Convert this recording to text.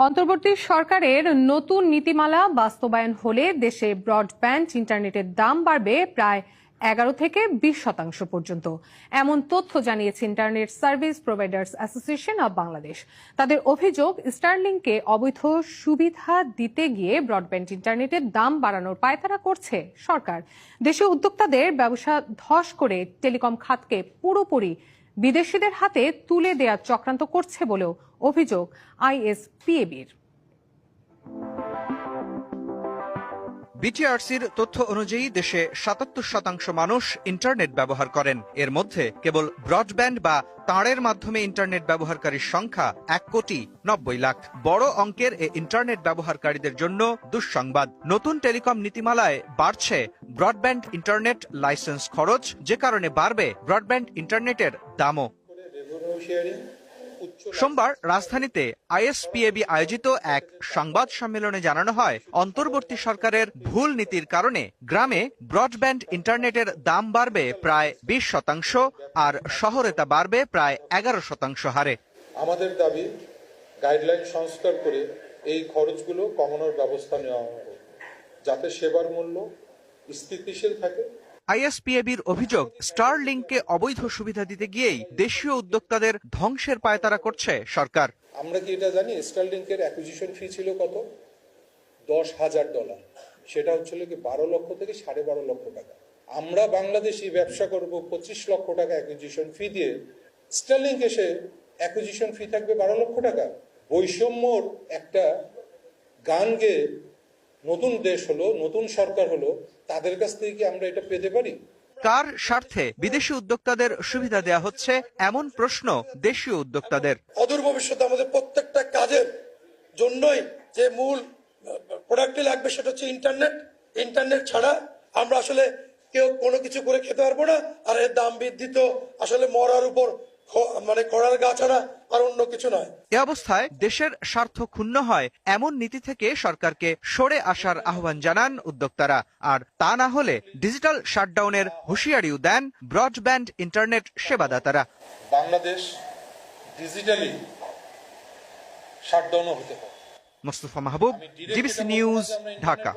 অন্তর্বর্তী সরকারের নতুন নীতিমালা বাস্তবায়ন হলে দেশে ব্রডব্যান্ড ইন্টারনেটের দাম বাড়বে প্রায় 11 থেকে 20% পর্যন্ত। এমন তথ্য জানিয়েছে internet service providers association of Bangladesh. তাদের অভিযোগ, স্টারলিংকে অবৈধ সুবিধা দিতে গিয়ে ব্রডব্যান্ড ইন্টারনেটের দাম বাড়ানোর পায়তারা করছে সরকার। দেশীয় উদ্যোক্তাদের ব্যবসা ধস করে টেলিকম খাতকে পুরোপুরি বিদেশিদের হাতে তুলে দেওয়ার চক্রান্ত করছে বলেও অভিযোগ আইএসপিএবির। বিটিআরসির তথ্য অনুযায়ী দেশে ৭৭% মানুষ ইন্টারনেট ব্যবহার করেন। এর মধ্যে কেবল ব্রডব্যান্ড বা তারের মাধ্যমে ইন্টারনেট ব্যবহারকারীর সংখ্যা ১,৯০,০০,০০০। বড় অঙ্কের এ ইন্টারনেট ব্যবহারকারীদের জন্য দুঃসংবাদ। নতুন টেলিকম নীতিমালায় বাড়ছে ব্রডব্যান্ড ইন্টারনেট লাইসেন্স খরচ, যে কারণে বাড়বে ব্রডব্যান্ড ইন্টারনেটের দামও। সোমবার রাজধানীতে আইএসপিএবি আয়োজিত এক সংবাদ সম্মেলনে জানানো হয়, অন্তর্বর্তী সরকারের ভুল নীতির কারণে গ্রামে ব্রডব্যান্ড ইন্টারনেটের দাম বাড়বে প্রায় 20% আর শহরে তা বাড়বে প্রায় 11% হারে। আমাদের দাবি, গাইডলাইন সংস্কার করে এই খরচগুলো কমানোর ব্যবস্থা নেওয়া হবে, যাতে সেবার মূল্য স্থিতিশীল থাকে। আইএসপিএবির অভিযোগ, স্টারলিংকে অবৈধ সুবিধা দিতে গিয়েই দেশীয় উদ্যোক্তাদের ধ্বংসের পায়তারা করছে সরকার। আমরা কি এটা জানি, স্টারলিংকের অ্যাকুইজিশন ফি ছিল কত? $10,000। সেটা হচ্ছিল কি 12 লক্ষ থেকে 12.5 লক্ষ টাকা। আমরা বাংলাদেশি ব্যবসা করব 25 লক্ষ টাকা অ্যাকুইজিশন ফি দিয়ে, স্টারলিংক এসে অ্যাকুইজিশন ফি থাকবে 12 লক্ষ টাকা। বৈষম্যর একটা গান গেয়ে নতুন দেশ হলো, নতুন সরকার হলো, তাদের কাছ থেকে কি আমরা এটা পেতে পারি? কার স্বার্থে বিদেশি উদ্যোক্তাদের সুবিধা দেয়া হচ্ছে, এমন প্রশ্ন দেশীয় উদ্যোক্তাদের। অদূর ভবিষ্যতে আমাদের প্রত্যেকটা কাজের জন্যই যে মূল প্রোডাক্টই লাগবে সেটা হচ্ছে ইন্টারনেট ছাড়া আমরা আসলে কেউ কোনো কিছু করে খেতে পারবো না। আর এর দাম বৃদ্ধি তো আসলে মরার উপর খড়ার গাছ ছাড়া আর অন্য কিছু নয়। এ অবস্থায় দেশের স্বার্থ ক্ষুণ্ণ হয় এমন নীতি থেকে সরকারকে সরে আসার আহ্বান জানান উদ্যোক্তারা। আর তা না হলে ডিজিটাল শাটডাউনের হুঁশিয়ারিও দেন ব্রডব্যান্ড ইন্টারনেট সেবাদাতারা। বাংলাদেশ ডিজিটালি শাটডাউন হতে পারে। Mostafa Mahbub, DBC news, Dhaka.